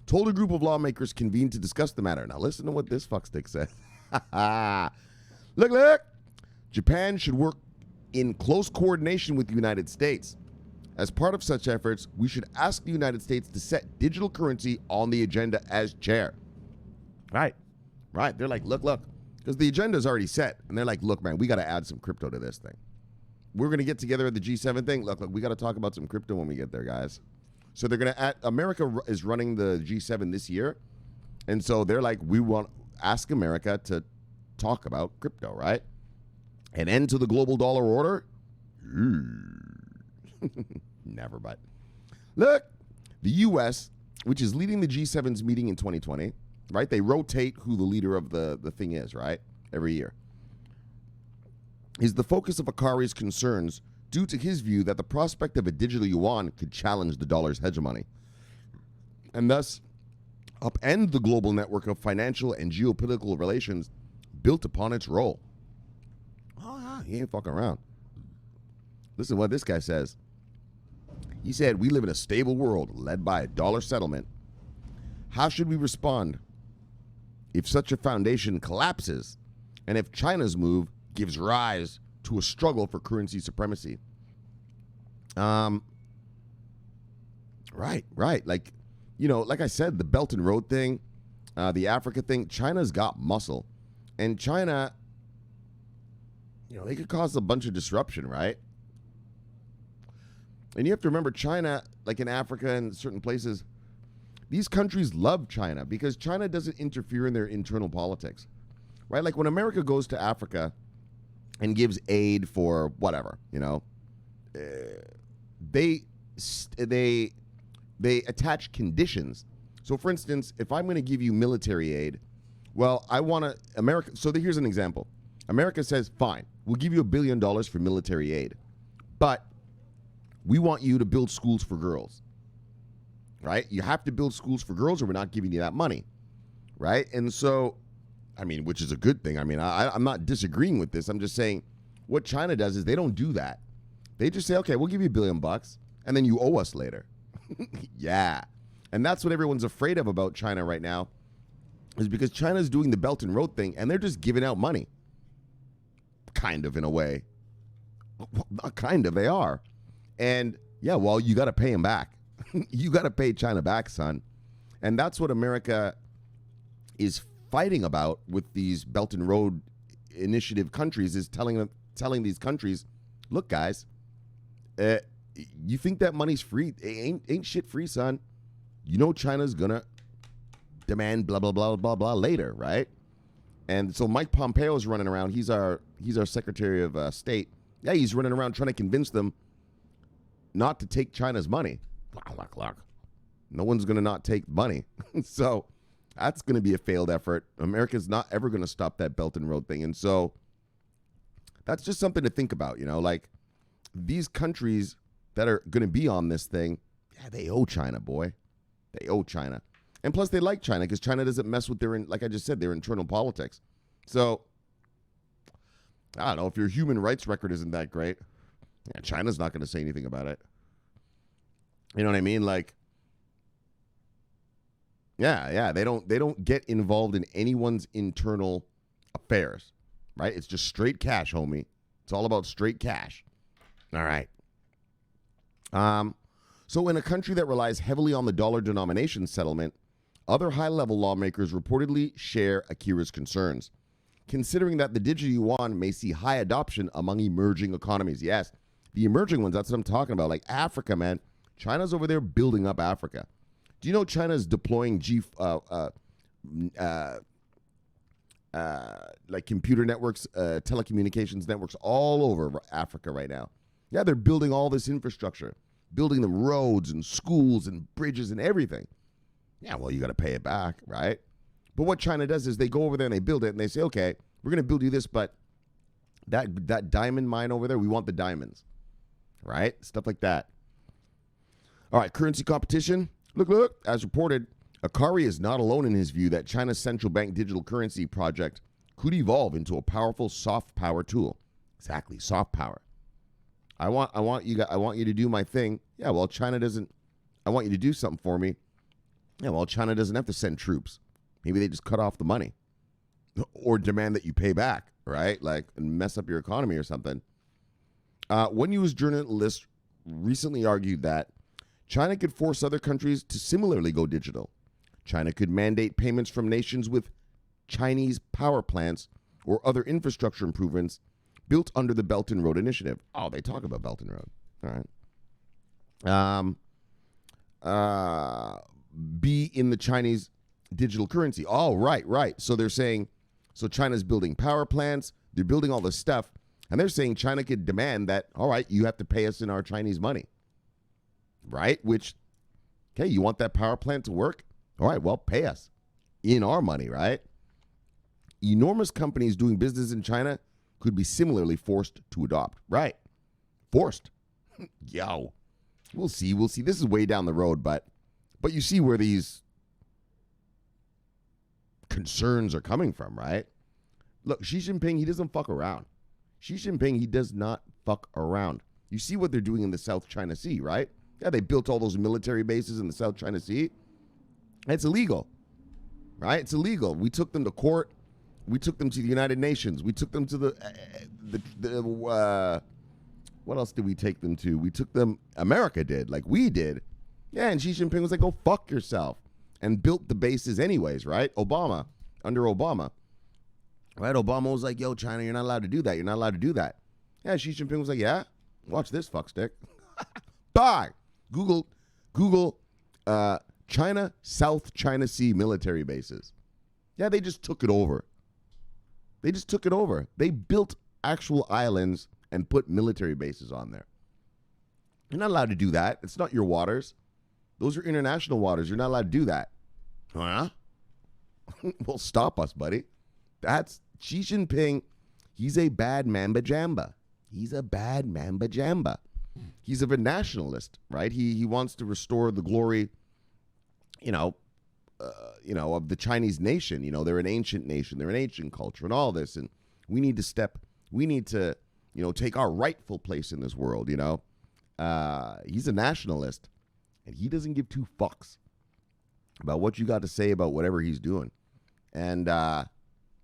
Told a group of lawmakers convened to discuss the matter. Now listen to what this fuckstick says. Look. Japan should work in close coordination with the United States. As part of such efforts, we should ask the United States to set digital currency on the agenda as chair. Right. They're like, look, because the agenda is already set. And they're like, look, man, we got to add some crypto to this thing. We're going to get together at the G7 thing. Look, we got to talk about some crypto when we get there, guys. So they're going to, America is running the G7 this year. And so they're like, we want to ask America to talk about crypto, right? An end to the global dollar order? Never, but. Look, the U.S., which is leading the G7's meeting in 2020, right? They rotate who the leader of the thing is, right? Every year. Is the focus of Akari's concerns due to his view that the prospect of a digital yuan could challenge the dollar's hegemony and thus upend the global network of financial and geopolitical relations built upon its role. Oh, yeah, he ain't fucking around. Listen to what this guy says. He said, we live in a stable world led by a dollar settlement. How should we respond if such a foundation collapses and if China's move gives rise to a struggle for currency supremacy? Right. Like, like I said, the Belt and Road thing, the Africa thing, China's got muscle. And China, they could cause a bunch of disruption, right? And you have to remember, China, like in Africa and certain places, these countries love China because China doesn't interfere in their internal politics, right? Like when America goes to Africa and gives aid for whatever, they attach conditions. So, for instance, if I'm going to give you military aid, well, I want to America. So here's an example. America says, fine, we'll give you $1 billion for military aid, but we want you to build schools for girls, right? You have to build schools for girls or we're not giving you that money, right? And so, which is a good thing. I'm not disagreeing with this. I'm just saying what China does is they don't do that. They just say, okay, we'll give you $1 billion and then you owe us later. Yeah. And that's what everyone's afraid of about China right now is because China's doing the Belt and Road thing and they're just giving out money. Kind of, in a way. Well, not kind of, they are. And yeah, well, you got to pay them back. You got to pay China back, son. And that's what America is fighting about with these Belt and Road Initiative countries is telling these countries, look, guys, you think that money's free? Ain't shit free, son. China's going to demand blah, blah, blah, blah, blah later, right? And so Mike Pompeo is running around. He's our Secretary of State. Yeah, he's running around trying to convince them not to take China's money. No one's going to not take money. So that's going to be a failed effort. America's not ever going to stop that Belt and Road thing. And so that's just something to think about, like these countries that are going to be on this thing, yeah, they owe China, boy. They owe China. And plus they like China because China doesn't mess with like I just said, their internal politics. So I don't know, if your human rights record isn't that great, yeah, China's not going to say anything about it. You know what I mean? Like, yeah, they don't get involved in anyone's internal affairs, right? It's just straight cash, homie. It's all about straight cash. All right. So in a country that relies heavily on the dollar denomination settlement, other high-level lawmakers reportedly share Akira's concerns, considering that the digital yuan may see high adoption among emerging economies. Yes, the emerging ones, that's what I'm talking about. Like Africa, man. China's over there building up Africa. Do you know China's deploying like computer networks, telecommunications networks all over Africa right now? Yeah, they're building all this infrastructure, building them roads and schools and bridges and everything. Yeah, well, you got to pay it back, right? But what China does is they go over there and they build it and they say, okay, we're going to build you this, but that diamond mine over there, we want the diamonds, right? Stuff like that. All right, currency competition. Look, as reported, Akari is not alone in his view that China's central bank digital currency project could evolve into a powerful soft power tool. Exactly, soft power. I want you to do my thing. Yeah, well, China doesn't. I want you to do something for me. Yeah, well, China doesn't have to send troops. Maybe they just cut off the money, or demand that you pay back, right? Like, and mess up your economy or something. One news journalist recently argued that China could force other countries to similarly go digital. China could mandate payments from nations with Chinese power plants or other infrastructure improvements built under the Belt and Road Initiative. Oh, they talk about Belt and Road. All right. Be in the Chinese digital currency. Oh, right. So they're saying, so China's building power plants, they're building all this stuff, and they're saying China could demand that, all right, you have to pay us in our Chinese money. Right? Which, okay, you want that power plant to work? All right, well, pay us in our money, right? Enormous companies doing business in China could be similarly forced to adopt. Right. Forced. Yo. We'll see. This is way down the road, but you see where these concerns are coming from, right? Look, Xi Jinping, he doesn't fuck around. Xi Jinping, he does not fuck around. You see what they're doing in the South China Sea, right? Yeah, they built all those military bases in the South China Sea. It's illegal, right? It's illegal. We took them to court. We took them to the United Nations. We took them to what else did we take them to? We took them, America did, like we did. Yeah, and Xi Jinping was like, go fuck yourself, and built the bases anyways, right? Under Obama. Right, Obama was like, yo, China, you're not allowed to do that. You're not allowed to do that. Yeah, Xi Jinping was like, yeah, watch this, fuckstick. Bye. Google, China, South China Sea military bases. Yeah, they just took it over. They built actual islands and put military bases on there. You're not allowed to do that. It's not your waters. Those are international waters. You're not allowed to do that. Huh? Well, stop us, buddy. That's Xi Jinping. He's a bad mamba jamba. He's a nationalist, right? He wants to restore the glory, of the Chinese nation. They're an ancient nation. They're an ancient culture and all this. And we need to take our rightful place in this world, He's a nationalist, and he doesn't give two fucks about what you got to say about whatever he's doing. And,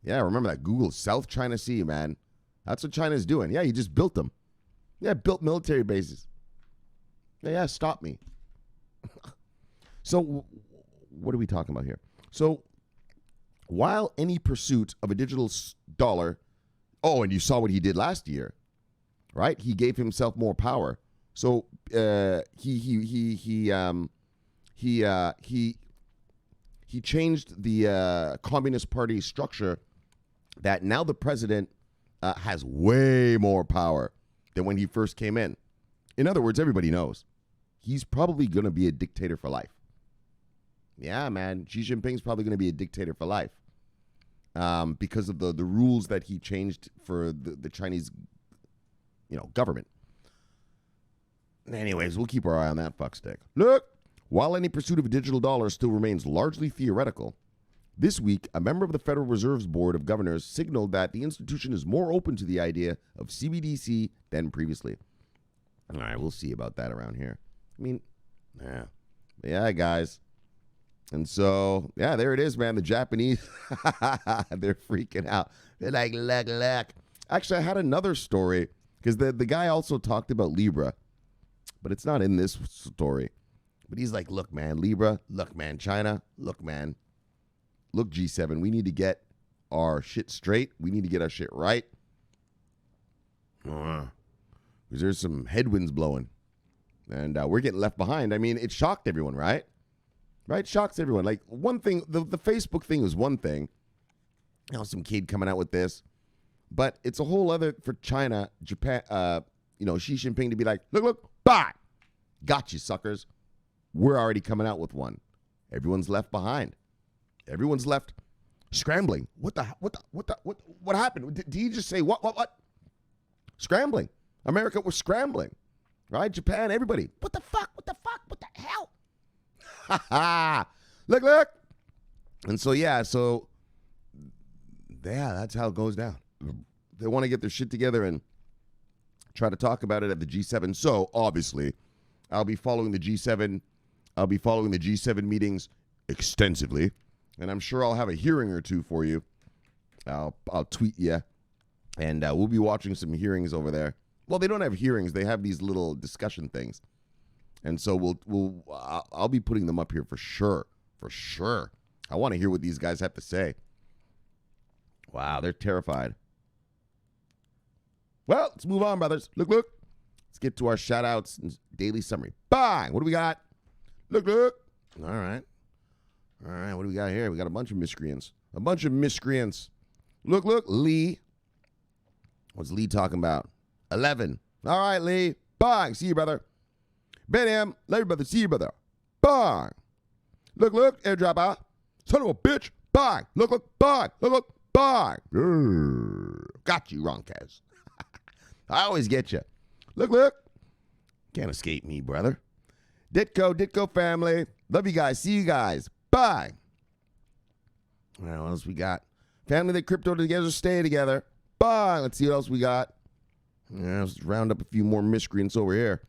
remember that Google South China Sea, man. That's what China's doing. Yeah, he just built them. Yeah, built military bases. Yeah, stop me. So, what are we talking about here? So, while any pursuit of a digital dollar, and you saw what he did last year, right? He gave himself more power. So, he changed the Communist Party structure that now the president has way more power than when he first came in. In other words, everybody knows he's probably going to be a dictator for life. Yeah, man. Xi Jinping's probably going to be a dictator for life because of the rules that he changed for the Chinese, government. Anyways, we'll keep our eye on that fuckstick. Look, while any pursuit of a digital dollar still remains largely theoretical, this week, a member of the Federal Reserve's Board of Governors signaled that the institution is more open to the idea of CBDC than previously. All right, we'll see about that around here. I mean, yeah, guys. And so, yeah, there it is, man. The Japanese, they're freaking out. They're like, look. Actually, I had another story because the guy also talked about Libra, but it's not in this story. But he's like, look, man, Libra, look, man, China, look, man. Look, G7, we need to get our shit straight. We need to get our shit right. Because there's some headwinds blowing. And we're getting left behind. I mean, it shocked everyone, right? Right? Shocks everyone. Like, one thing, the Facebook thing was one thing. Some kid coming out with this. But it's a whole other for China, Japan, Xi Jinping to be like, look, bye. Got you, suckers. We're already coming out with one. Everyone's left behind. Everyone's left scrambling. What happened? Did he just say what? Scrambling. America was scrambling. Right? Japan, everybody. What the fuck? What the hell? Look. And so, yeah, that's how it goes down. They want to get their shit together and try to talk about it at the G7. So, obviously, I'll be following the G7. I'll be following the G7 meetings extensively. And I'm sure I'll have a hearing or two for you. I'll tweet you. And we'll be watching some hearings over there. Well, they don't have hearings. They have these little discussion things. And so I'll be putting them up here for sure. For sure. I want to hear what these guys have to say. Wow, they're terrified. Well, let's move on, brothers. Look. Let's get to our shout-outs and daily summary. Bang! What do we got? Look. All right, what do we got here? We got a bunch of miscreants. Look, Lee. What's Lee talking about? 11. All right, Lee. Bang! See you, brother. Ben M. Love you, brother. See you, brother. Bang! Look, airdropper. Son of a bitch. Bang! Look, bang! Look, bang! Got you, Ronkaz. I always get you. Look. Can't escape me, brother. Ditko family. Love you guys. See you guys. Bye. All right, what else we got? Family that crypto together, stay together. Bye. Let's see what else we got. Yeah, let's round up a few more miscreants over here.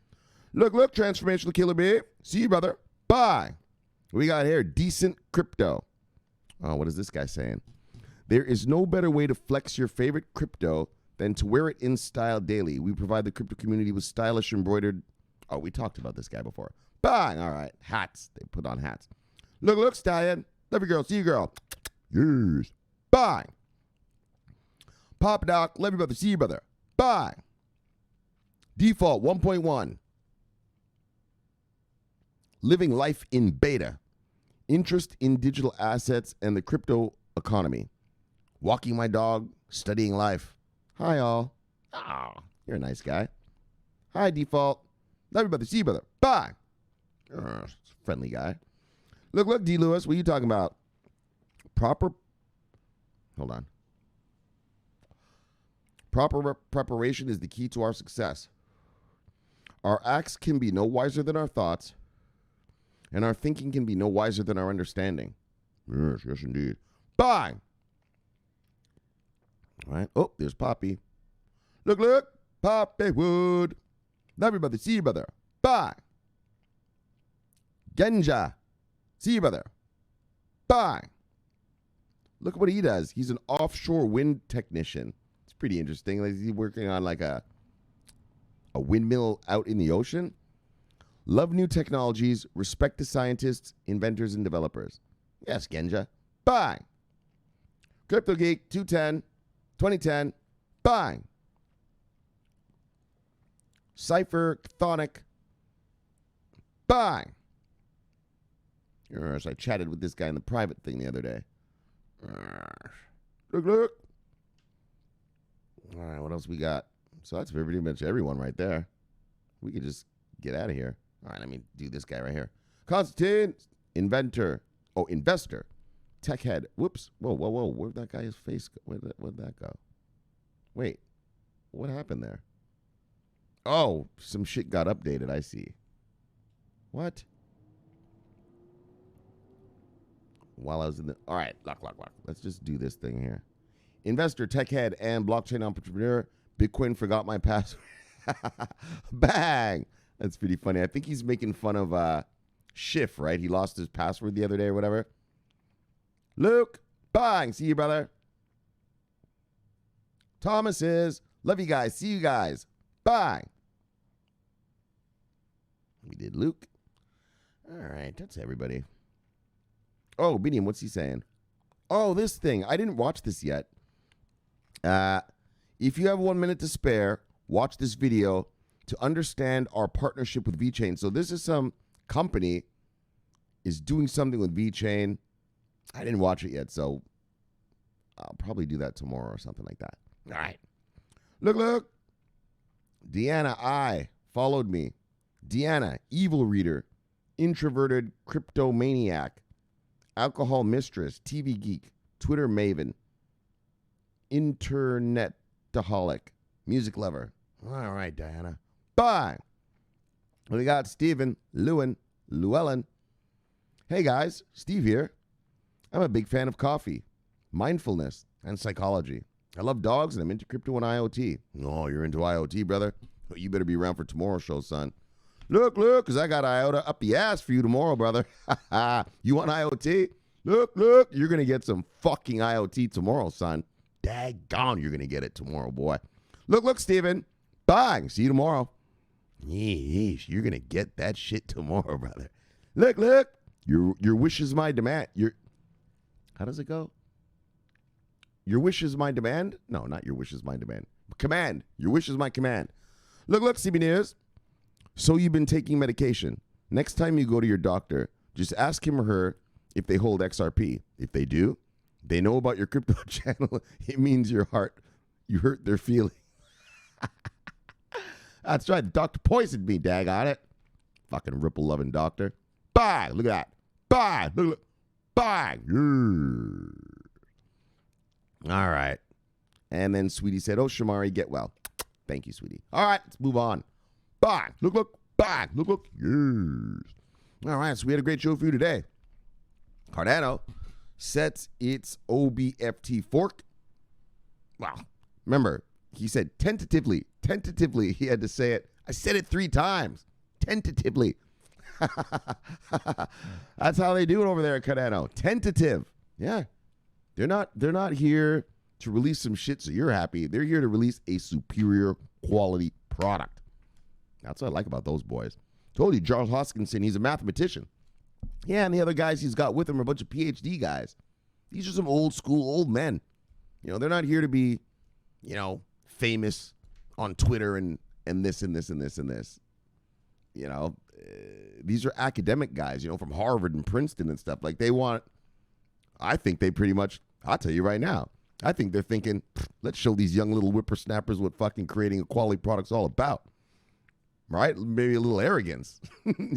Look, transformational killer bee. See you, brother. Bye. What we got here? Decent crypto. Oh, what is this guy saying? There is no better way to flex your favorite crypto than to wear it in style daily. We provide the crypto community with stylish embroidered. Oh, we talked about this guy before. Bang! All right. Hats. They put on hats. Look, Stallion. Love you, girl. See you, girl. Yes. Bang! Pop Doc. Love you, brother. See you, brother. Bang! Default 1.1. Living life in beta. Interest in digital assets and the crypto economy. Walking my dog. Studying life. Hi, all. Oh, you're a nice guy. Hi, Default. Love you, brother. See you, brother. Bye. Friendly guy. Look, D. Lewis. What are you talking about? Proper preparation is the key to our success. Our acts can be no wiser than our thoughts, and our thinking can be no wiser than our understanding. Yes, indeed. Bye. All right. Oh, there's Poppy. Look. Poppy Wood. Love you, brother. See you, brother. Bye. Genja. See you, brother. Bye. Look at what he does. He's an offshore wind technician. It's pretty interesting. Like, he's working on like a windmill out in the ocean. Love new technologies. Respect the scientists, inventors, and developers. Yes, Genja. Bye. Crypto Geek 210, 2010. Bye. Cypher Chthonic. Bye. I chatted with this guy in the private thing the other day. Look. All right, what else we got? So that's pretty much everyone right there. We could just get out of here. All right, let me do this guy right here. Constantine, investor. Tech head. Whoops. Whoa. Where'd that guy's face go? Where'd that go? Wait, what happened there? Oh, some shit got updated, I see. What? While I was in the... All right, lock. Let's just do this thing here. Investor, tech head, and blockchain entrepreneur. Bitcoin forgot my password. Bang! That's pretty funny. I think he's making fun of Schiff, right? He lost his password the other day or whatever. Luke, bang! See you, brother. Thomas is... Love you guys. See you guys. Bye. We did Luke. All right, that's everybody. Oh, Biniam, what's he saying? Oh, this thing. I didn't watch this yet. If you have 1 minute to spare, watch this video to understand our partnership with VeChain. So this is some company is doing something with VeChain. I didn't watch it yet, so I'll probably do that tomorrow or something like that. All right. Look. Deanna I followed me. Deanna, evil reader, introverted cryptomaniac, alcohol mistress, TV geek, Twitter maven, internetaholic, music lover. All right, Diana. Bye. We got Stephen, Llewellyn, Hey guys, Steve here. I'm a big fan of coffee, mindfulness, and psychology. I love dogs and I'm into crypto and IoT. Oh, you're into IoT, brother? Well, you better be around for tomorrow's show, son. Look, because I got IOTA up the ass for you tomorrow, brother. You want IoT? Look, you're going to get some fucking IoT tomorrow, son. Daggone, you're going to get it tomorrow, boy. Look, Steven. Bye. See you tomorrow. Yeesh, you're going to get that shit tomorrow, brother. Look. Your wish is my demand. How does it go? Your wish is my demand? No, not your wish is my demand. Command. Your wish is my command. Look, CB News. So you've been taking medication. Next time you go to your doctor, just ask him or her if they hold XRP. If they do, they know about your crypto channel. It means you hurt their feeling. That's right. The doctor poisoned me, daggone it. Fucking ripple-loving doctor. Bye. Look at that. Bye. Look. Bye. All right. And then Sweetie said, oh, Shomari, get well. Thank you, Sweetie. All right, let's move on. Bye. Look. Bye. Look. Yes. All right, so we had a great show for you today. Cardano sets its OBFT fork. Wow. Remember, he said tentatively. Tentatively, he had to say it. I said it 3 times. Tentatively. That's how they do it over there at Cardano. Tentative. Yeah. They're not here to release some shit so you're happy. They're here to release a superior quality product. That's what I like about those boys. Told you, Charles Hoskinson, he's a mathematician. Yeah, and the other guys he's got with him are a bunch of PhD guys. These are some old school, old men. You know, they're not here to be, famous on Twitter and this and this and this and this. These are academic guys, from Harvard and Princeton and stuff. Like I think they pretty much, I'll tell you right now, I think they're thinking, let's show these young little whippersnappers what fucking creating a quality product's all about. Right? Maybe a little arrogance,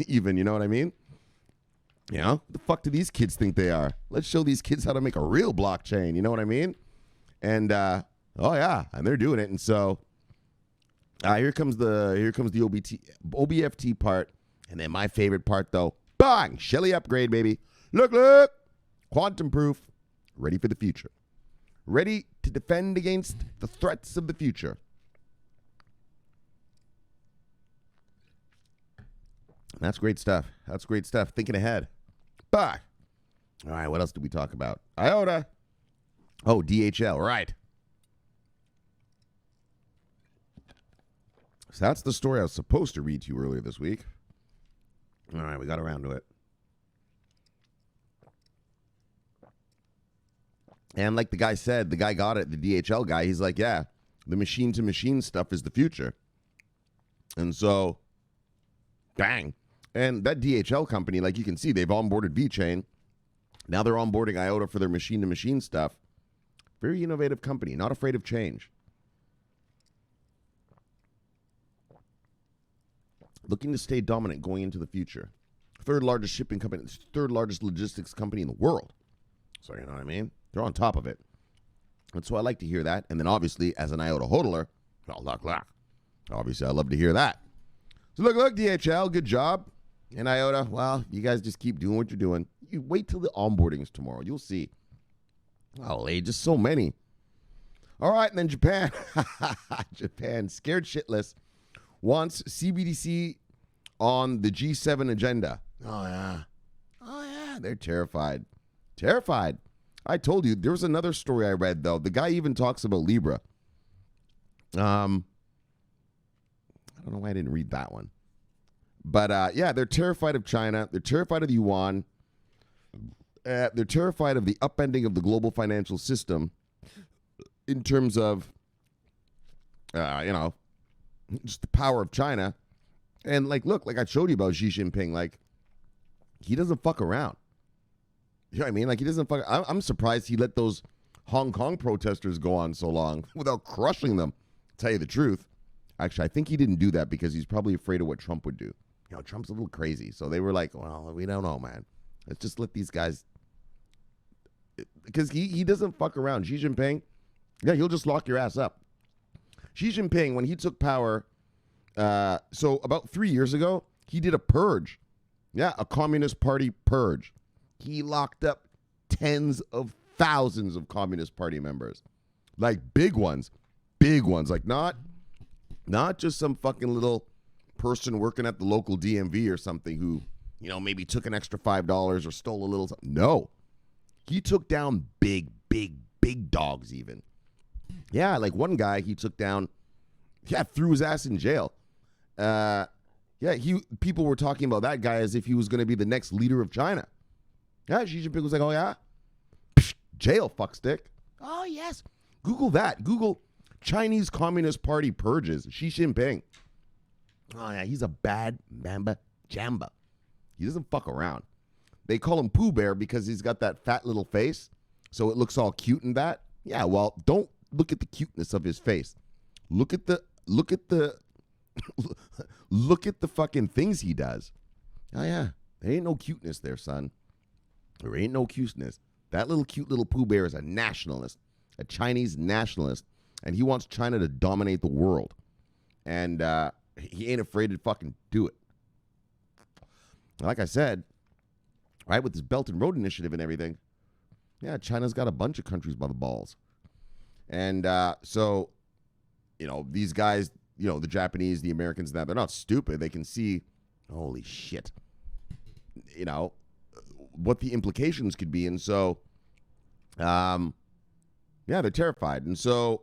even, you know what I mean? What the fuck do these kids think they are? Let's show these kids how to make a real blockchain, you know what I mean? And, and they're doing it. And so here comes the OBFT part. And then my favorite part, though, bang, Shelley upgrade, baby. Look, quantum proof, ready for the future. Ready to defend against the threats of the future. That's great stuff. Thinking ahead. Bye. All right, what else did we talk about? IOTA. Oh, DHL, right. So that's the story I was supposed to read to you earlier this week. All right, we got around to it. And like the guy said, the guy got it, the DHL guy, he's like, yeah, the machine-to-machine stuff is the future. And so, bang. And that DHL company, like you can see, they've onboarded VeChain. Now they're onboarding IOTA for their machine-to-machine stuff. Very innovative company, not afraid of change. Looking to stay dominant going into the future. Third largest shipping company, third largest logistics company in the world. So, you know what I mean? They're on top of it. And so I like to hear that. And then obviously, as an IOTA hodler, obviously I love to hear that. So look, DHL, good job. And IOTA, well, you guys just keep doing what you're doing. You wait till the onboardings tomorrow. You'll see. Oh, just so many. All right, and then Japan. Japan, scared shitless, wants CBDC on the G7 agenda. Oh, yeah, they're terrified. Terrified. I told you, there was another story I read, though. The guy even talks about Libra. I don't know why I didn't read that one. But, they're terrified of China. They're terrified of the yuan. They're terrified of the upending of the global financial system in terms of, just the power of China. And, look, I showed you about Xi Jinping. He doesn't fuck around. You know what I mean? He doesn't fuck. I'm surprised he let those Hong Kong protesters go on so long without crushing them, to tell you the truth. Actually, I think he didn't do that because he's probably afraid of what Trump would do. Trump's a little crazy. So they were like, well, we don't know, man. Let's just let these guys. Because he doesn't fuck around. Xi Jinping, he'll just lock your ass up. Xi Jinping, when he took power, so about 3 years ago, he did a purge. Yeah, a Communist Party purge. He locked up tens of thousands of Communist Party members. Like big ones, like not just some fucking little person working at the local DMV or something who, maybe took an extra $5 or stole a little something. No. He took down big dogs even. Yeah, like one guy he took down, threw his ass in jail. People were talking about that guy as if he was going to be the next leader of China. Yeah, Xi Jinping was like, oh yeah? Psh, jail, fuckstick. Oh yes. Google that. Google Chinese Communist Party purges Xi Jinping. Oh yeah, he's a bad mamba jamba. He doesn't fuck around. They call him Pooh Bear because he's got that fat little face, so it looks all cute and that. Yeah, well, don't look at the cuteness of his face. Look at the look at the fucking things he does. Oh yeah, there ain't no cuteness there, son. There ain't no cuteness. That little cute little Pooh Bear is a nationalist, a Chinese nationalist, and he wants China to dominate the world. And he ain't afraid to fucking do it. Like I said, right, with this Belt and Road Initiative and everything, yeah, China's got a bunch of countries by the balls. And so, these guys, the Japanese, the Americans, that they're not stupid. They can see, holy shit, what the implications could be. And so, they're terrified. And so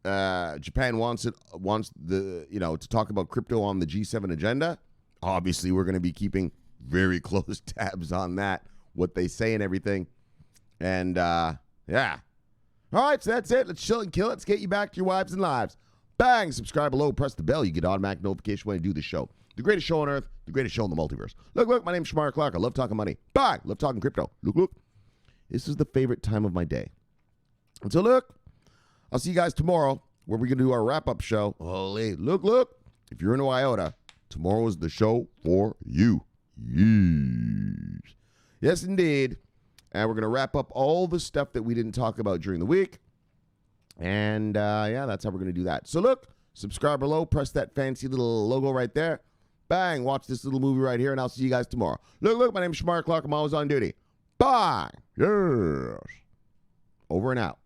Japan wants the, to talk about crypto on the G7 agenda. Obviously, we're going to be keeping very close tabs on that, what they say and everything. And, yeah. All right, so that's it. Let's chill and kill it. Let's get you back to your wives and lives. Bang, subscribe below, press the bell. You get automatic notification when I do the show. The greatest show on earth, the greatest show in the multiverse. Look, my name's Shomari Clarke. I love talking money. Bang, love talking crypto. Look. This is the favorite time of my day. And so, look, I'll see you guys tomorrow where we're going to do our wrap-up show. Holy, look. If you're into IOTA, tomorrow is the show for you. Yes, indeed. And we're going to wrap up all the stuff that we didn't talk about during the week. And, that's how we're going to do that. So, look, subscribe below. Press that fancy little logo right there. Bang, watch this little movie right here, and I'll see you guys tomorrow. Look, my name is Shomari Clarke. I'm always on duty. Bye. Yes. Over and out.